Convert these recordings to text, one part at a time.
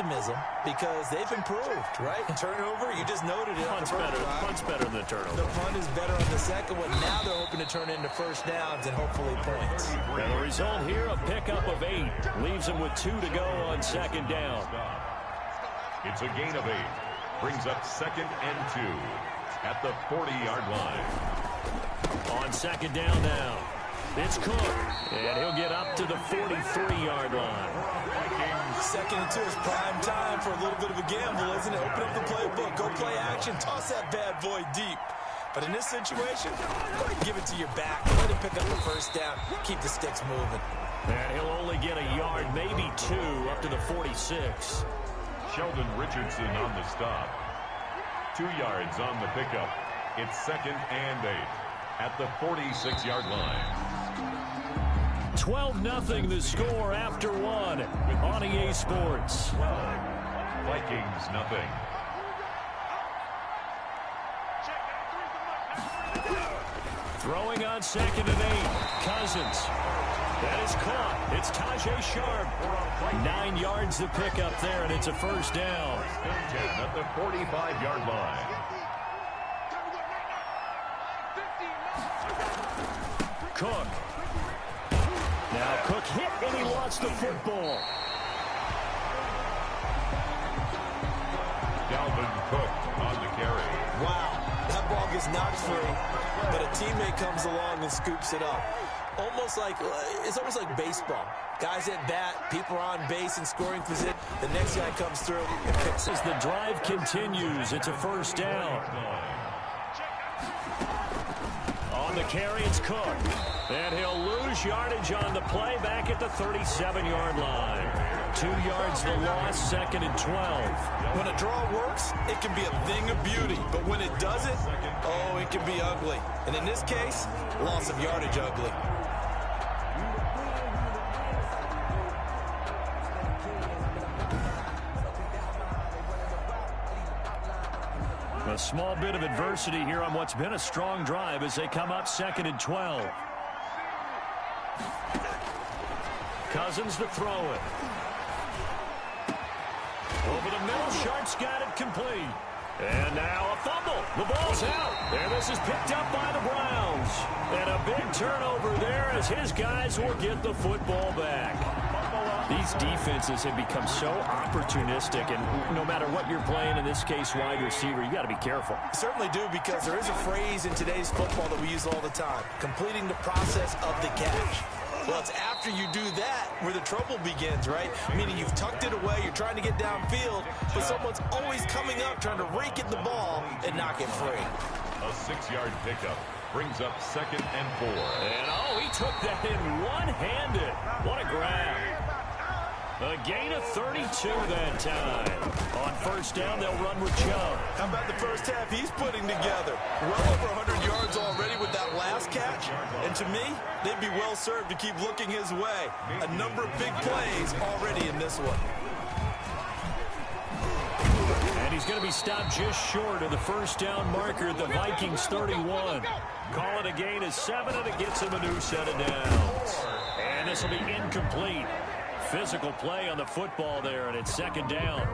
optimism because they've improved, right? Turnover, you just noted it. Punt's better than the turnover. The punt is better on the second one. Now they're hoping to turn it into first downs and hopefully points. And the result here, a pickup of 8. Leaves them with 2 to go on second down. It's a gain of 8. Brings up 2nd and 2 at the 40-yard line. On second down now, it's Cook. And he'll get up to the 43-yard line. Second and 2 is prime time for a little bit of a gamble, isn't it? Open up the playbook, go play action, toss that bad boy deep. But in this situation, go ahead and give it to your back. Go ahead and pick up the first down. Keep the sticks moving. And he'll only get a yard, maybe 2, up to the 46. Sheldon Richardson on the stop. 2 yards on the pickup. It's 2nd and 8 at the 46-yard line. 12-0 the score after 1 on EA Sports. Vikings nothing. Throwing on 2nd and 8. Cousins. That is caught. It's Tajay Sharp. 9 yards to pick up there, and it's a first down. 10 at the 45-yard line. Cook. Now Cook hit, and he lost the football. Dalvin Cook on the carry. Wow, that ball gets knocked free, but a teammate comes along and scoops it up. It's almost like baseball. Guys at bat, people are on base and scoring position. The next guy comes through and picks it. As the drive continues, it's a first down. On the carry, it's Cook. And he'll lose yardage on the play back at the 37-yard line. 2 yards the loss, 2nd and 12. When a draw works, it can be a thing of beauty. But when it doesn't, oh, it can be ugly. And in this case, loss of yardage ugly. A small bit of adversity here on what's been a strong drive as they come up 2nd and 12. Cousins to throw it. Over the middle, Sharp's got it complete. And now a fumble. The ball's out. And this is picked up by the Browns. And a big turnover there as his guys will get the football back. These defenses have become so opportunistic, and no matter what you're playing, in this case wide receiver, you got to be careful. Certainly do, because there is a phrase in today's football that we use all the time: completing the process of the catch. Well, it's after you do that where the trouble begins, right? Meaning you've tucked it away, you're trying to get downfield, but someone's always coming up trying to rake at the ball and knock it free. A 6-yard pickup brings up 2nd and 4. And oh, he took that in one-handed. What a grab. A gain of 32 that time. On first down, they'll run with Chubb. How about the first half he's putting together? Well over 100 yards already with that last catch. And to me, they'd be well served to keep looking his way. A number of big plays already in this one. And he's going to be stopped just short of the first down marker at the Vikings 31. Call it a gain of 7, and it gets him a new set of downs. And this will be incomplete. Physical play on the football there, and it's 2nd down.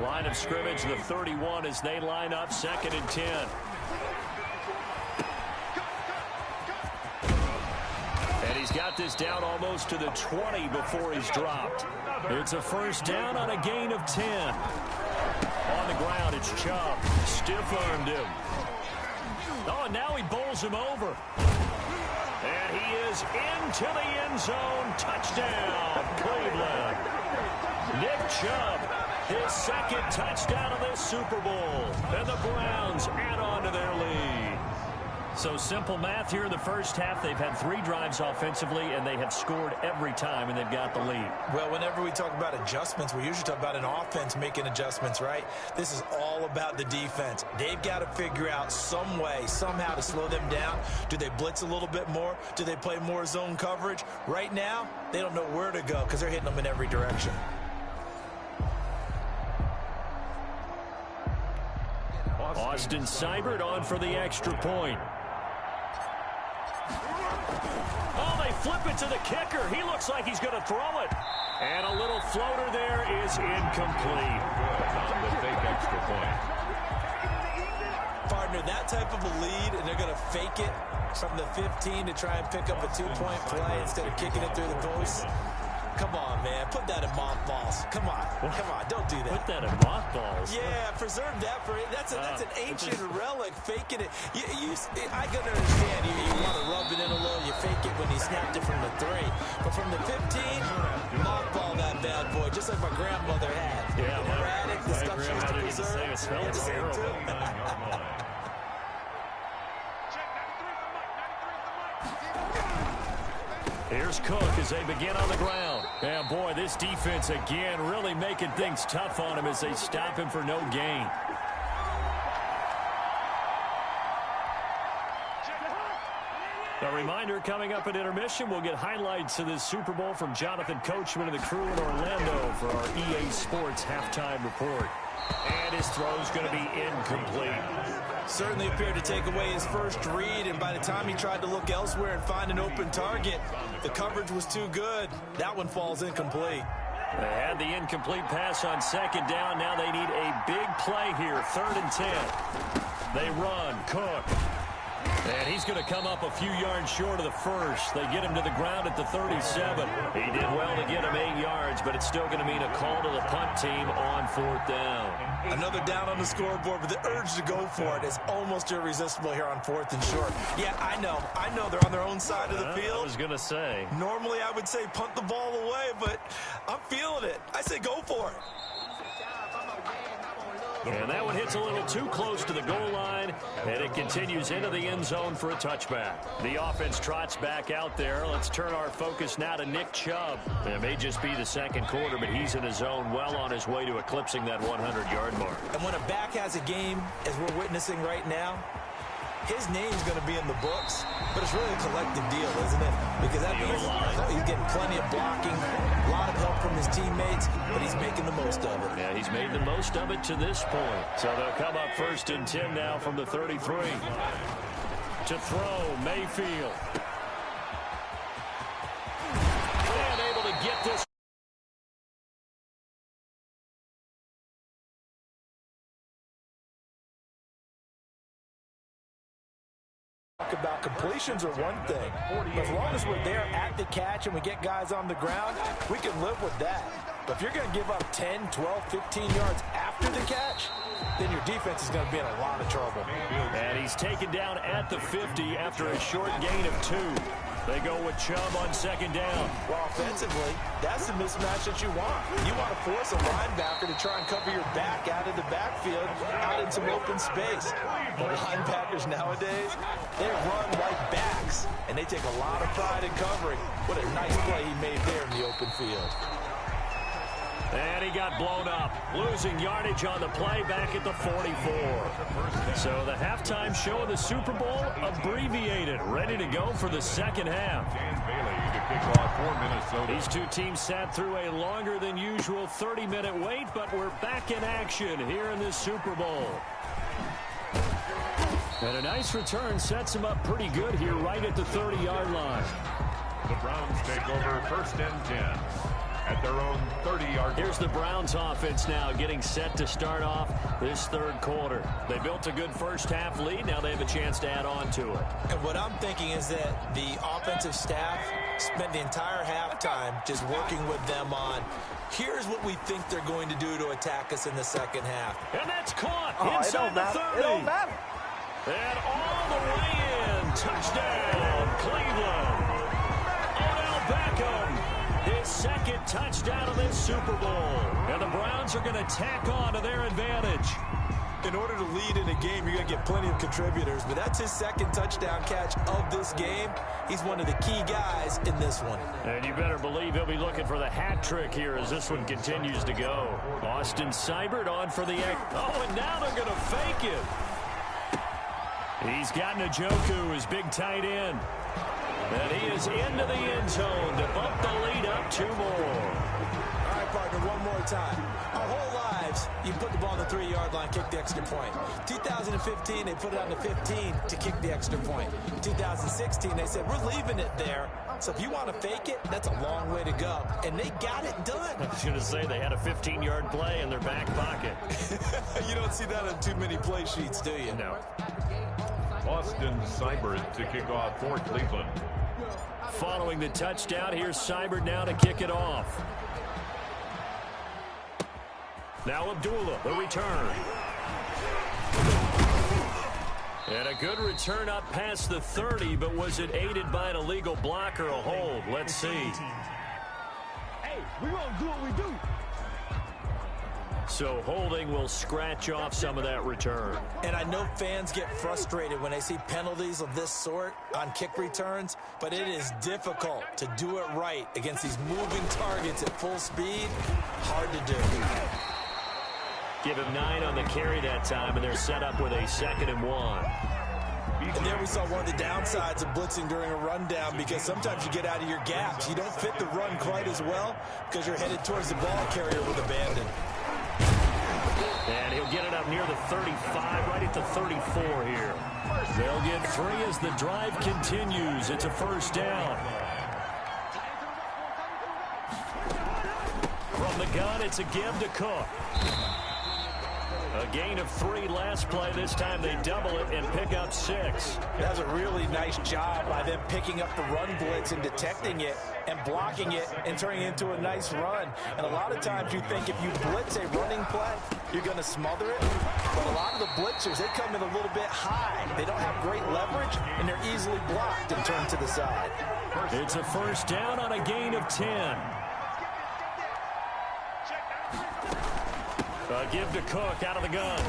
Line of scrimmage, the 31, as they line up 2nd and 10. And he's got this down almost to the 20 before he's dropped. It's a first down on a gain of 10. On the ground, it's Chubb. Stiff-armed him. Oh, and now he bowls him over. And he is into the end zone. Touchdown, Cleveland. Nick Chubb, his 2nd touchdown of this Super Bowl. And the Browns add on to their lead. So simple math here in the first half. They've had 3 drives offensively, and they have scored every time, and they've got the lead. Well, whenever we talk about adjustments, we usually talk about an offense making adjustments, right? This is all about the defense. They've got to figure out some way, somehow to slow them down. Do they blitz a little bit more? Do they play more zone coverage? Right now, they don't know where to go because they're hitting them in every direction. Austin Seibert on for the extra point. Oh, they flip it to the kicker. He looks like he's going to throw it. And a little floater there is incomplete. On the fake extra point. Partner, that type of a lead, and they're going to fake it from the 15 to try and pick up a 2-point play instead of kicking it through the post. Come on, man. Put that in mothballs. Come on. Come on. Don't do that. Put that in mothballs. Yeah, preserve that for it. That's an ancient relic. Faking it. I can understand. You want to rub it in a little. You fake it when he snapped it from the 3. But from the 15, mothball that bad boy, just like my grandmother had. Yeah, her attic, the stuff she used to preserve. It smells terrible. Here's Cook as they begin on the ground. And boy, this defense again really making things tough on him as they stop him for no gain. A reminder, coming up at intermission, we'll get highlights of this Super Bowl from Jonathan Coachman and the crew in Orlando for our EA Sports halftime report. And his throw's going to be incomplete. Certainly appeared to take away his first read, and by the time he tried to look elsewhere and find an open target, the coverage was too good. That one falls incomplete. They had the incomplete pass on second down. Now they need a big play here, 3rd and 10. They run. Cook. And he's going to come up a few yards short of the first. They get him to the ground at the 37. He did well to get him 8 yards, but it's still going to mean a call to the punt team on 4th down. Another down on the scoreboard, but the urge to go for it is almost irresistible here on 4th and short. Yeah, I know they're on their own side of the field. I was going to say. Normally I would say punt the ball away, but I'm feeling it. I say go for it. And that one hits a little too close to the goal line, and it continues into the end zone for a touchback. The offense trots back out there. Let's turn our focus now to Nick Chubb. It may just be the second quarter, but he's in his zone, well on his way to eclipsing that 100-yard mark. And when a back has a game, as we're witnessing right now, his name's going to be in the books, but it's really a collective deal, isn't it? Because that means he's getting plenty of blocking, a lot of help from his teammates, but he's making the most of it. Yeah, he's made the most of it to this point. So they'll come up 1st and 10 now from the 33. To throw, Mayfield. And able to get this. About completions are one thing, but as long as we're there at the catch and we get guys on the ground, we can live with that. But if you're going to give up 10, 12, 15 yards after the catch, then your defense is going to be in a lot of trouble. And he's taken down at the 50 after a short gain of 2. They go with Chubb on 2nd down. Well, offensively, that's the mismatch that you want. You want to force a linebacker to try and cover your back out of the backfield, out in some open space. The linebackers nowadays, they run like backs, and they take a lot of pride in covering. What a nice play he made there in the open field. And he got blown up, losing yardage on the play back at the 44. So the halftime show of the Super Bowl abbreviated, ready to go for the second half. These two teams sat through a longer than usual 30-minute wait, but we're back in action here in this Super Bowl. And a nice return sets them up pretty good here right at the 30-yard line. The Browns take over 1st and 10. At their own 30-yard line. Here's the Browns offense now getting set to start off this 3rd quarter. They built a good first half lead. Now they have a chance to add on to it. And what I'm thinking is that the offensive staff spent the entire halftime just working with them on, here's what we think they're going to do to attack us in the second half. And that's caught inside the 30. It don't matter. And all the way in. Touchdown, Cleveland. Odell Beckham. His 2nd touchdown of this Super Bowl. And the Browns are going to tack on to their advantage. In order to lead in a game, you're going to get plenty of contributors, but that's his 2nd touchdown catch of this game. He's one of the key guys in this one. And you better believe he'll be looking for the hat trick here as this one continues to go. Austin Seibert on for the egg. Oh, and now they're going to fake it. He's got Njoku, his big tight end. And he is into the end zone to bump the lead up 2 more. All right, partner, one more time. Our whole lives, you put the ball on the 3-yard line, kick the extra point. 2015, they put it on the 15 to kick the extra point. 2016, they said, we're leaving it there So if you want to fake it, that's a long way to go. And they got it done. I was going to say they had a 15-yard play in their back pocket. You don't see that on too many play sheets, do you? No. Austin Seibert to kick off for Cleveland. Following the touchdown, here's Seibert now to kick it off. Now Abdullah, the return. And a good return up past the 30, but was it aided by an illegal block or a hold? Let's see. Hey, we gonna do what we do. So holding will scratch off some of that return. And I know fans get frustrated when they see penalties of this sort on kick returns, but it is difficult to do it right against these moving targets at full speed. Hard to do. Give him 9 on the carry that time, and they're set up with a 2nd and 1. And there we saw one of the downsides of blitzing during a rundown, because sometimes you get out of your gaps. You don't fit the run quite as well because you're headed towards the ball carrier with abandon. And he'll get it up near the 35, right at the 34 here. They'll get 3 as the drive continues. It's a first down. From the gun, it's a give to Cook. A gain of 3 last play. This time they double it and pick up 6. That was a really nice job by them picking up the run blitz and detecting it and blocking it and turning it into a nice run. And a lot of times you think if you blitz a running play, you're going to smother it. But a lot of the blitzers, they come in a little bit high. They don't have great leverage, and they're easily blocked and turned to the side. It's a first down on a gain of 10. Give to Cook out of the gun.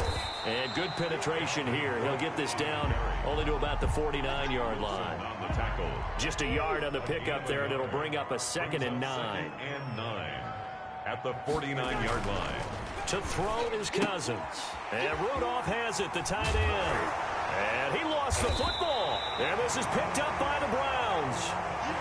And good penetration here. He'll get this down only to about the 49-yard line. On the tackle. Just a yard on the pickup there, and it'll bring up a 2nd and 9. 2nd and 9 at the 49-yard line. To throw is Cousins. And Rudolph has it, the tight end. And he lost the football. And this is picked up by the Browns.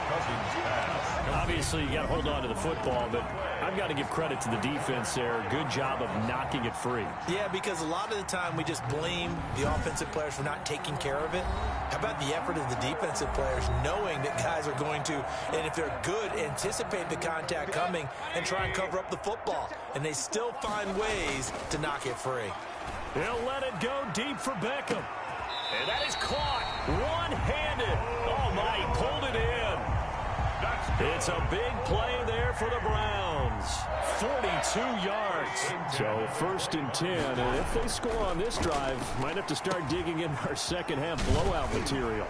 Cousins pass. Obviously, you got to hold on to the football, but I've got to give credit to the defense there. Good job of knocking it free. Yeah, because a lot of the time we just blame the offensive players for not taking care of it. How about the effort of the defensive players knowing that guys are going to, and if they're good, anticipate the contact coming and try and cover up the football. And they still find ways to knock it free. They'll let it go deep for Beckham. And that is caught one-handed. Oh, my, he pulled it in. It's a big play there for the Browns. 42 yards. So 1st and 10. And if they score on this drive, might have to start digging in our second half blowout material.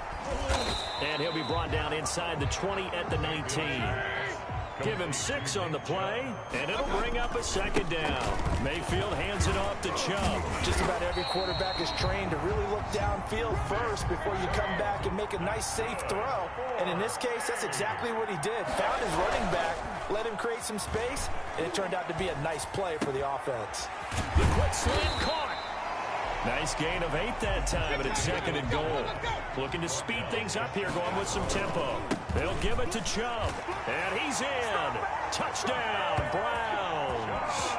And he'll be brought down inside the 20 at the 19. Give him 6 on the play, and it'll bring up a 2nd down. Mayfield hands it off to Chubb. Just about every quarterback is trained to really look downfield first before you come back and make a nice, safe throw. And in this case, that's exactly what he did. Found his running back, let him create some space, and it turned out to be a nice play for the offense. The quick slant caught. Nice gain of 8 that time, but it's 2nd and goal. Looking to speed things up here, going with some tempo. They'll give it to Chubb, and he's in. Touchdown, Browns.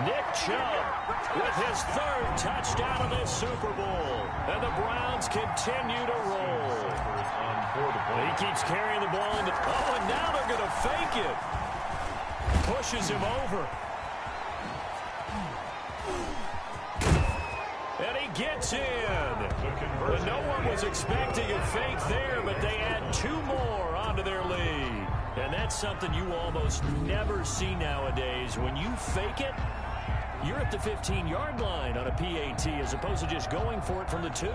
Nick Chubb with his 3rd touchdown of the Super Bowl. And the Browns continue to roll. He keeps carrying the ball. Oh, and now they're going to fake it. Pushes him over. And he gets in. But no one was expecting a fake there, but they add 2 more onto their lead. And that's something you almost never see nowadays. When you fake it, you're at the 15-yard line on a PAT as opposed to just going for it from the 2.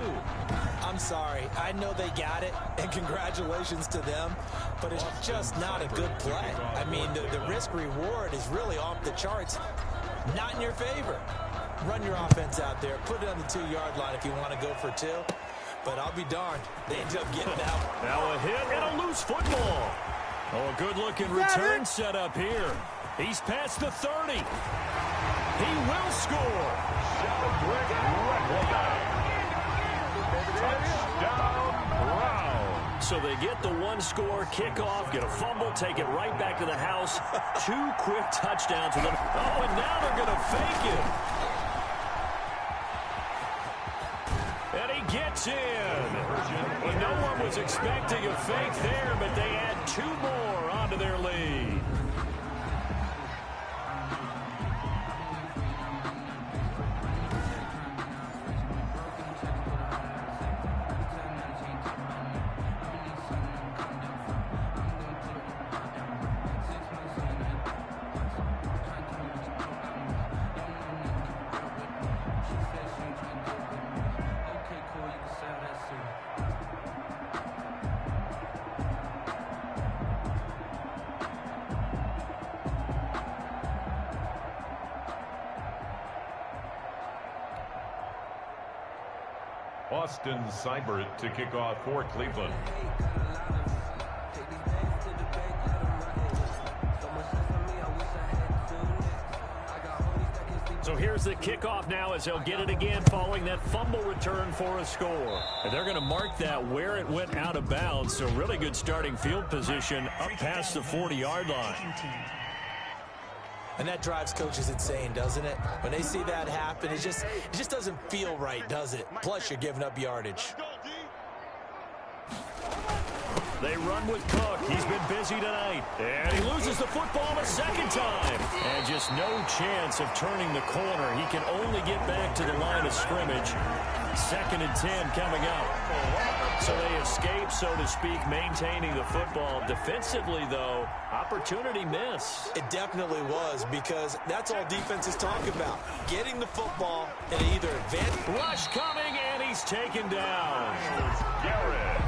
I'm sorry. I know they got it, and congratulations to them, but it's just not a good play. I mean, the risk-reward is really off the charts. Not in your favor. Run your offense out there. Put it on the 2-yard line if you want to go for 2. But I'll be darned. They end up getting out. Now a hit and a loose football. Oh, a good-looking return set up here. He's past the 30. He will score. Touchdown, Browns. So they get the 1-score kickoff, get a fumble, take it right back to the house. 2 quick touchdowns with them. Oh, and now they're going to fake it. And he gets in. Well, no No one was expecting a fake there, but they add 2 more onto their lead. Austin Seibert to kick off for Cleveland. So here's the kickoff now as they'll get it again following that fumble return for a score. And they're going to mark that where it went out of bounds. So really good starting field position up past the 40-yard line. And that drives coaches insane, doesn't it? When they see that happen, it just doesn't feel right, does it? Plus, you're giving up yardage. They run with Cook. He's been busy tonight. And he loses the football a second time. And just no chance of turning the corner. He can only get back to the line of scrimmage. 2nd and 10 coming up. So they escape, so to speak, maintaining the football. Defensively, though, opportunity miss. It definitely was, because that's all defenses talk about. Getting the football and either advance. Rush coming, and he's taken down. Garrett.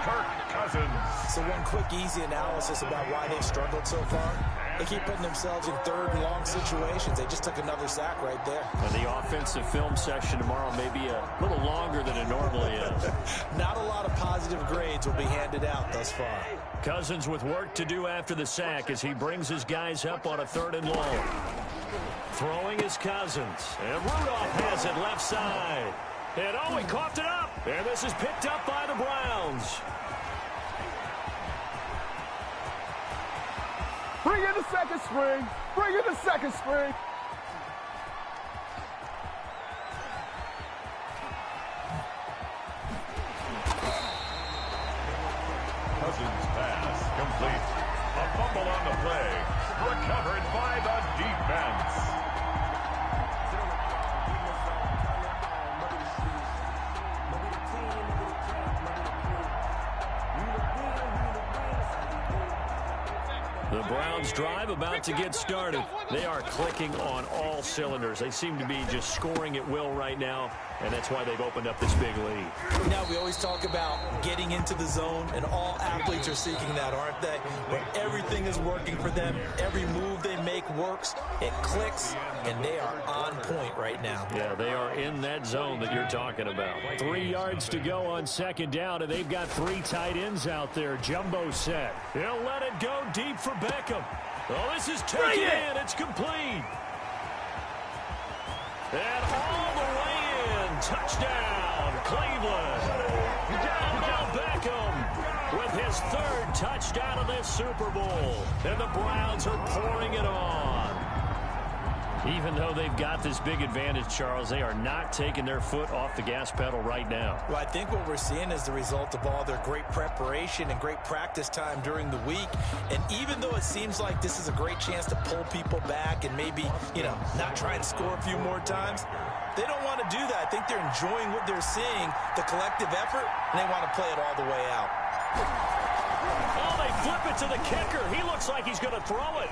Kirk Cousins. So one quick, easy analysis about why they've struggled so far. They keep putting themselves in 3rd and long situations. They just took another sack right there. And the offensive film session tomorrow may be a little longer than it normally is. Not a lot of positive grades will be handed out thus far. Cousins with work to do after the sack as he brings his guys up on a 3rd and long. Throwing is Cousins. And Rudolph has it left side. And oh, he coughed it up. And this is picked up by the Browns. Bring in the second string. Bring in the second string. Cousins pass complete. A fumble on the play. Recovered by the defense. The Browns drive about to get started. They are clicking on all cylinders. They seem to be just scoring at will right now, and that's why they've opened up this big lead. Now, we always talk about getting into the zone, and all athletes are seeking that, aren't they? Where everything is working for them. Every move they make works. It clicks, and they are on point right now. Yeah, they are in that zone that you're talking about. 3 yards to go on 2nd down, and they've got 3 tight ends out there. Jumbo set. He'll let it go deep for Beckham. Oh, this is taken in. It's complete. And all the way in. Touchdown, Cleveland. Now Beckham with his 3rd touchdown of this Super Bowl. And the Browns are pouring it on. Even though they've got this big advantage, Charles, they are not taking their foot off the gas pedal right now. Well, I think what we're seeing is the result of all their great preparation and great practice time during the week. And even though it seems like this is a great chance to pull people back and maybe, not try and score a few more times, they don't want to do that. I think they're enjoying what they're seeing, the collective effort, and they want to play it all the way out. Oh, they flip it to the kicker. He looks like he's going to throw it.